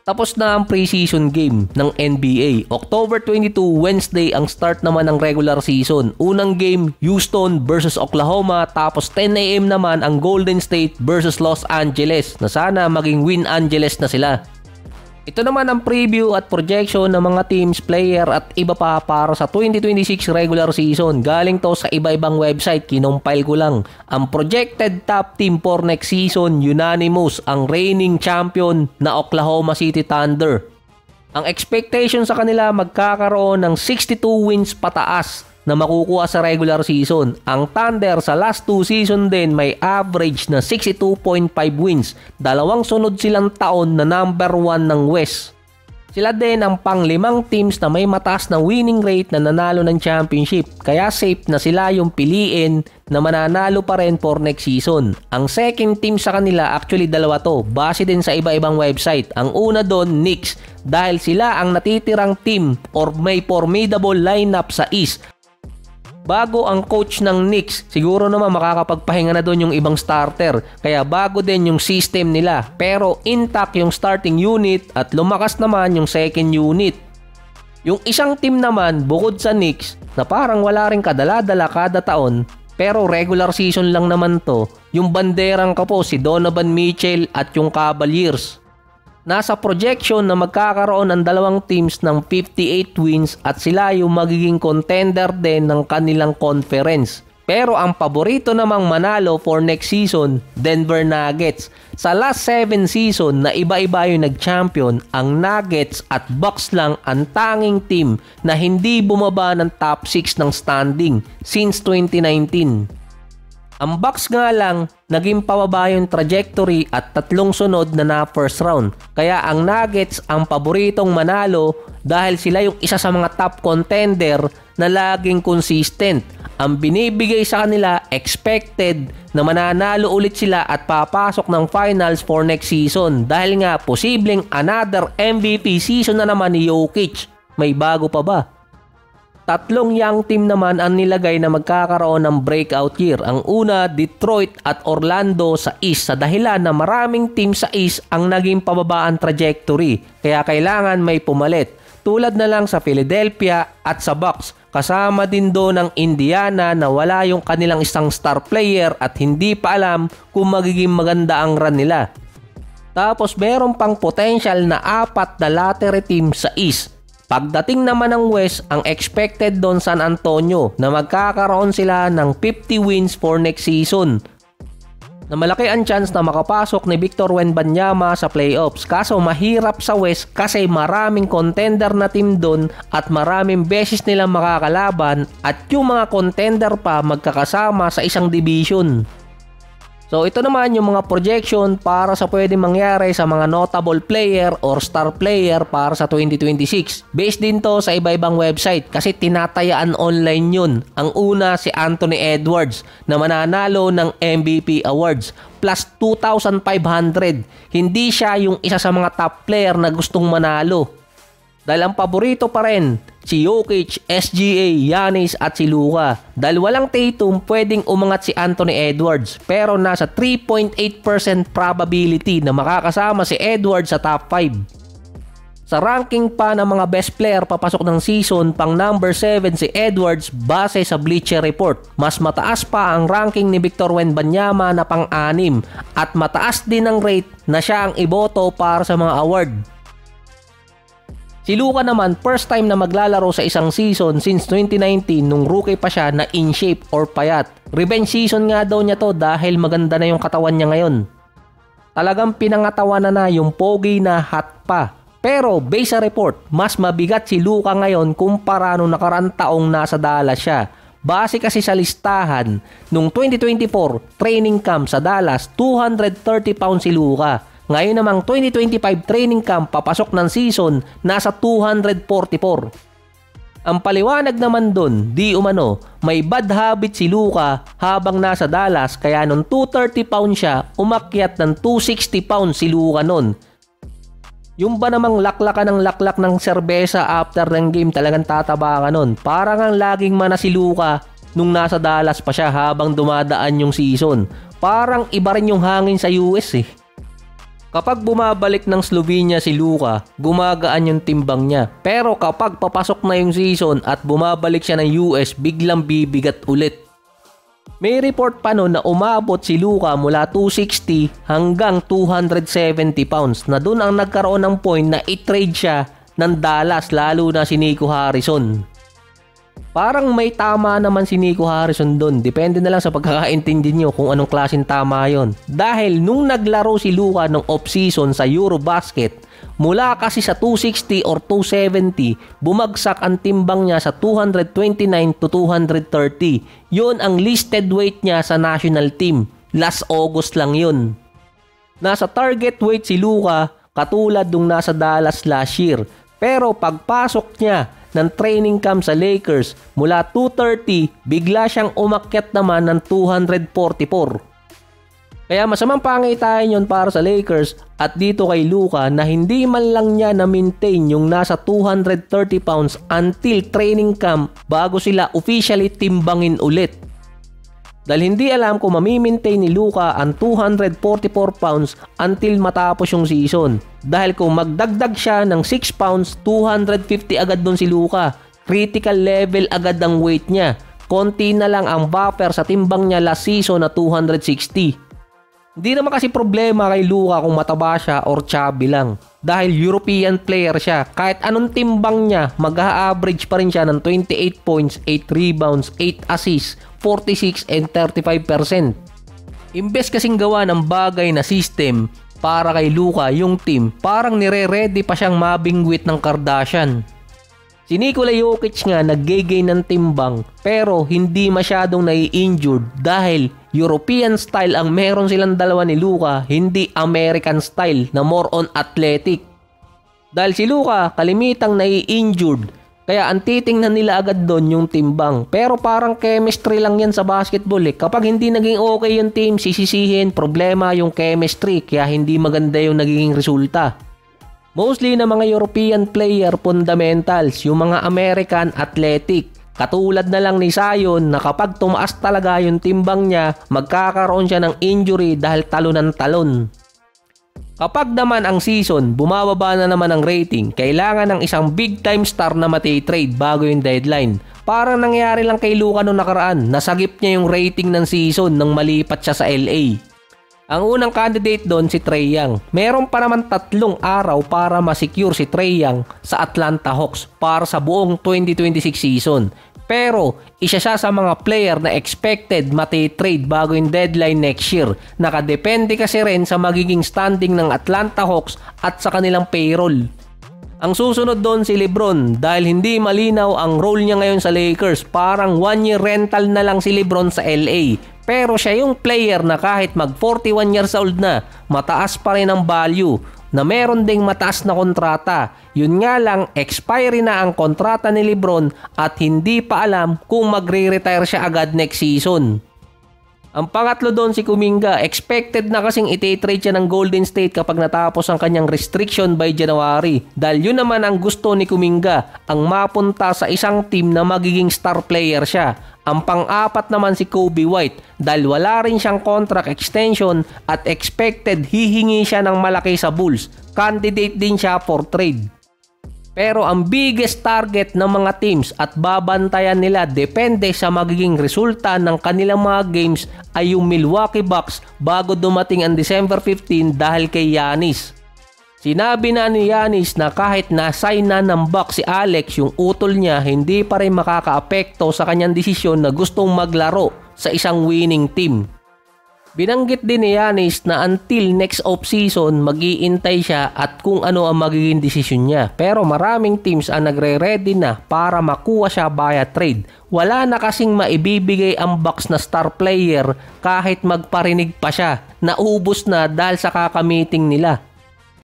Tapos na ang preseason game ng NBA. October 22, Wednesday ang start naman ng regular season. Unang game, Houston versus Oklahoma. Tapos 10 AM naman ang Golden State versus Los Angeles na sana maging Win Angeles na sila. Ito naman ang preview at projection ng mga teams, player at iba pa para sa 2026 regular season. Galing to sa iba-ibang website, kinumpile ko lang. Ang projected top team for next season, unanimous, ang reigning champion na Oklahoma City Thunder. Ang expectation sa kanila, magkakaroon ng 62 wins pataas na makukuha sa regular season. Ang Thunder sa last 2 season din may average na 62.5 wins. Dalawang sunod silang taon na number 1 ng West. Sila din ang pang-5 teams na may mataas na winning rate na nanalo ng championship. Kaya safe na sila yung piliin na mananalo pa rin for next season. Ang second team sa kanila, actually dalawa to, base din sa iba-ibang website. Ang una doon, Knicks, dahil sila ang natitirang team or may formidable lineup sa East. Bago ang coach ng Knicks, siguro naman makakapagpahinga na doon yung ibang starter. Kaya bago din yung system nila. Pero intact yung starting unit at lumakas naman yung second unit. Yung isang team naman, bukod sa Knicks, na parang wala rin kadala-dala kada taon, pero regular season lang naman to, yung banderang kapo si Donovan Mitchell at yung Cavaliers. Nasa projection na magkakaroon ang dalawang teams ng 58 wins at sila yung magiging contender din ng kanilang conference. Pero ang paborito namang manalo for next season, Denver Nuggets. Sa last 7 season na iba-iba yung nag-champion, ang Nuggets at Bucks lang ang tanging team na hindi bumaba ng top 6 ng standing since 2019. Ang Bucks nga lang, naging pababa yung trajectory at 3 sunod na first round. Kaya ang Nuggets ang paboritong manalo dahil sila yung isa sa mga top contender na laging consistent. Ang binibigay sa kanila, expected na mananalo ulit sila at papasok ng finals for next season. Dahil nga, posibleng another MVP season na naman ni Jokic. May bago pa ba? 3 young team naman ang nilagay na magkakaroon ng breakout year. Ang una, Detroit at Orlando sa East sa dahilan na maraming team sa East ang naging pababaan trajectory. Kaya kailangan may pumalit. Tulad na lang sa Philadelphia at sa Bucks. Kasama din doon ang Indiana na wala yung kanilang isang star player at hindi pa alam kung magiging maganda ang run nila. Tapos meron pang potential na 4 na lottery team sa East. Pagdating naman ng West, ang expected doon San Antonio na magkakaroon sila ng 50 wins for next season. Na malaki ang chance na makapasok ni Victor Wembanyama sa playoffs. Kaso mahirap sa West kasi maraming contender na team doon at maraming beses nilang makakalaban at yung mga contender pa magkakasama sa isang division. So ito naman yung mga projection para sa pwedeng mangyari sa mga notable player or star player para sa 2026. Based din to sa iba-ibang website kasi tinatayaan online yun. Ang una si Anthony Edwards na mananalo ng MVP awards plus 2,500. Hindi siya yung isa sa mga top player na gustong manalo. Dahil ang paborito pa rin si Jokic, SGA, Giannis at si Luka. Dahil walang Tatum, pwedeng umangat si Anthony Edwards. Pero nasa 3.8% probability na makakasama si Edwards sa top 5. Sa ranking pa ng mga best player papasok ng season, pang number 7 si Edwards base sa Bleacher Report. Mas mataas pa ang ranking ni Victor Wembanyama na pang-6 at mataas din ang rate na siya ang iboto para sa mga award. Si Luka naman, first time na maglalaro sa isang season since 2019 nung rookie pa siya na in shape or payat. Revenge season nga daw niya to dahil maganda na yung katawan niya ngayon. Talagang pinangatawan na yung pogi na hot pa. Pero based sa report, mas mabigat si Luka ngayon kumpara nung nakaraang taong nasa Dallas siya. Base kasi sa listahan, nung 2024 training camp sa Dallas, 230 pounds si Luka. Ngayon namang 2025 training camp papasok ng season, nasa 244. Ang paliwanag naman dun, di umano, may bad habit si Luka habang nasa Dallas kaya nung 230 pounds siya, umakyat ng 260 pounds si Luka nun. Yung ba namang laklakan ng laklak ng serbesa after ng game talagang tataba ka nun. Parang ang laging mana si Luka nung nasa Dallas pa siya habang dumadaan yung season. Parang iba rin yung hangin sa US eh. Kapag bumabalik ng Slovenia si Luka, gumagaan yung timbang niya. Pero kapag papasok na yung season at bumabalik siya ng US, biglang bibigat ulit. May report pa noon na umabot si Luka mula 260 hanggang 270 pounds na doon ang nagkaroon ng point na i-trade siya ng Dallas, lalo na si Nico Harrison. Parang may tama naman si Nico Harrison doon. Depende na lang sa pagkakaintindi nyo kung anong klaseng tama yon. Dahil nung naglaro si Luka ng off-season sa Eurobasket, mula kasi sa 260 or 270, bumagsak ang timbang niya sa 229 to 230. Yun ang listed weight niya sa national team. Last August lang yun. Nasa target weight si Luka katulad nung nasa Dallas last year. Pero pagpasok niya ng training camp sa Lakers mula 230, bigla siyang umakyat naman ng 244. Kaya masamang pangitain yon para sa Lakers at dito kay Luka na hindi man lang niya na-maintain yung nasa 230 pounds until training camp bago sila officially timbangin ulit. Dahil hindi alam kung mamimaintain ni Luka ang 244 pounds until matapos yung season. Dahil kung magdagdag siya ng 6 pounds, 250 agad doon si Luka. Critical level agad ang weight niya. Konti na lang ang buffer sa timbang niya last season na 260. Hindi naman kasi problema kay Luka kung mataba siya or chubby lang. Dahil European player siya. Kahit anong timbang niya, mag-a-average pa rin siya ng 28 points, 8 rebounds, 8 assists, 46 and 35%. Imbes kasing gawa ng bagay na system para kay Luka yung team, parang nire-ready pa siyang mabingwit ng Kardashian. Si Nikola Jokic nga nag-gain ng timbang pero hindi masyadong nai-injured dahil European style ang meron silang dalawa ni Luka, hindi American style na more on athletic. Dahil si Luka kalimitang nai-injured, kaya ang titingnan nila agad doon yung timbang. Pero parang chemistry lang yan sa basketball eh. Kapag hindi naging okay yung team, sisisihin, problema yung chemistry, kaya hindi maganda yung naging resulta. Mostly na mga European player fundamentals, yung mga American athletic. Katulad na lang ni Zion na kapag tumaas talaga yung timbang niya, magkakaroon siya ng injury dahil talon ng talon. Kapag naman ang season, bumababa na naman ang rating, kailangan ng isang big time star na mati-trade bago yung deadline. Parang nangyari lang kay Luka noong nakaraan, nasagip niya yung rating ng season nang malipat siya sa LA. Ang unang candidate doon si Trae Young. Meron pa naman 3 araw para ma-secure si Trae Young sa Atlanta Hawks para sa buong 2026 season. Pero isa siya sa mga player na expected mati-trade bago yung deadline next year. Nakadepende kasi rin sa magiging standing ng Atlanta Hawks at sa kanilang payroll. Ang susunod doon si LeBron dahil hindi malinaw ang role niya ngayon sa Lakers. Parang 1-year rental na lang si LeBron sa LA. Pero siya yung player na kahit mag 41 years old na, mataas pa rin ang value. Na meron ding mataas na kontrata. Yun nga lang, expiry na ang kontrata ni LeBron at hindi pa alam kung magre-retire siya agad next season. Ang pangatlo doon si Kuminga, expected na kasing iti-trade siya ng Golden State kapag natapos ang kanyang restriction by January. Dahil yun naman ang gusto ni Kuminga, ang mapunta sa isang team na magiging star player siya. Ang pang-apat naman si Kobe White dahil wala rin siyang contract extension at expected hihingi siya ng malaki sa Bulls. Candidate din siya for trade. Pero ang biggest target ng mga teams at babantayan nila depende sa magiging resulta ng kanilang mga games ay yung Milwaukee Bucks bago dumating ang December 15 dahil kay Giannis. Sinabi na ni Giannis na kahit na-sign na ng Bucks si Alex, yung utol niya hindi pa rin makakaapekto sa kanyang desisyon na gustong maglaro sa isang winning team. Binanggit din ni Giannis na until next off-season mag-iintay siya at kung ano ang magiging desisyon niya. Pero maraming teams ang nagre-ready na para makuha siya via trade. Wala na kasing maibibigay ang Bucks na star player kahit magparinig pa siya. Naubos na dahil sa kakamiting nila.